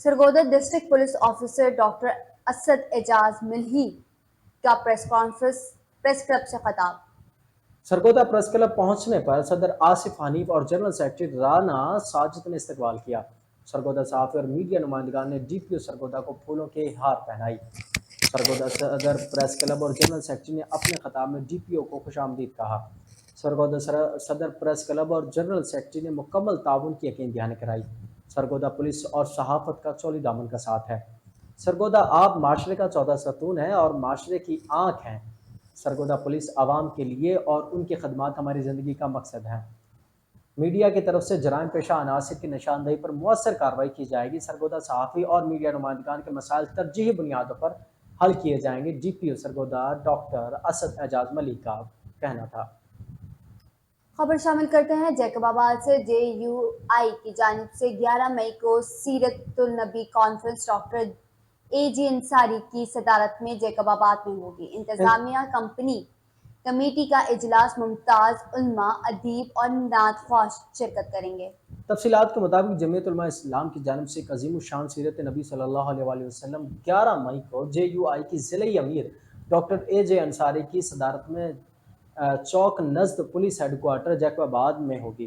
Sargodha district police officer doctor Asad Ejaz Malhi का press club से खिताब। सरगोदा प्रेस क्लब पहुंचने पर सदर आसिफ हनीफ और जनरल सेक्रेटरी राना साजिद ने इस्तकबाल किया। सरगोदा सहाफ़ी और मीडिया नुमाइंदगान ने डीपीओ सरगोदा को फूलों के हार पहनाई। सरगोदा सदर प्रेस क्लब और जनरल सेक्रेटरी ने अपने खिताब में डीपीओ को खुशामदीद कहा। सरगोदा सदर प्रेस क्लब और जनरल सेक्रेटरी ने मुकम्मल ताउन की यकीन दहानी कराई। सरगोदा पुलिस और सहाफ़त का चौली दामन का साथ है। सरगोदा आप माशरे का चौथा सतून है और माशरे की आँख हैं। सरगोदा पुलिस आवाम के लिए और उनकी खदमात हमारी ज़िंदगी का मकसद है। मीडिया की तरफ से जराइम पेशा अनासिर की निशानदेही पर मुअस्सर कार्रवाई की जाएगी। सरगोदा सहाफ़ी और मीडिया नुमाइंदगान के मसाइल तरजीही बुनियादों पर हल किए जाएंगे। डीपीओ सरगोदा डॉक्टर असद एजाज मलिक का कहना था। खबर शामिल करते हैं जैकबाबाद से। JUI की जानिब से 11 मई को सीरतुल नबी कॉन्फ्रेंस डॉक्टर AG अंसारी की सदारत में जैकबाबाद में होगी। इंतजामिया कमेटी का इजलास मुमताज उलमा, अदीब और नात ख्वाह शिरकत करेंगे। तफसीलात के मुताबिक जमीयत उलमा इस्लाम की जानिब से एक अजीम शान सीरत नबी सल्लल्लाहु अलैहि वसल्लम 11 मई को JUI की ज़िले अमीर डॉक्टर AJ अंसारी की सदारत में चौक नज़द पुलिस हेडक्वार्टर जैकबाबाद में होगी,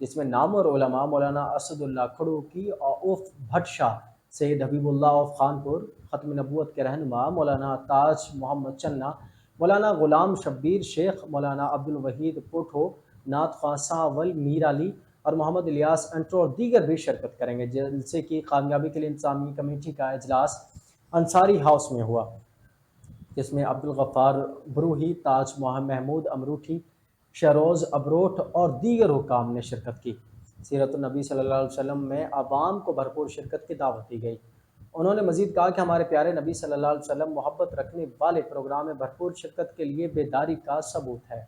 जिसमें नामवर उलमा मौलाना असदुल्ला खड़ूकी औफ भट्ट शाह, सैयद हबीबुल्लाह ऑफ खानपुर, ख़त्म नबूवत के रहनुमा मौलाना ताज मोहम्मद चन्ना, मौलाना गुलाम शब्बीर शेख, मौलाना अब्दुल वहीद पोठो, नात ख्वाह सावल मीर अली और मोहम्मद इलियास अंटो और दीगर भी शिरकत करेंगे। जलसे की कामयाबी के लिए इंतजामी कमेटी का इजलास अंसारी हाउस में हुआ, जिसमें अब्दुल गफ्फार बरूही, ताज महमूद अमरूठी, शहरोज़ अबरोठ और दीगर हुकाम ने शिरकत की। सीरत नबी सल्लल्लाहु अलैहि वसल्लम में आवाम को भरपूर शिरकत की दावत दी गई। उन्होंने मजीद कहा कि हमारे प्यारे नबी सल्लल्लाहु अलैहि वसल्लम मोहब्बत रखने वाले प्रोग्राम में भरपूर शिरकत के लिए बेदारी का सबूत है।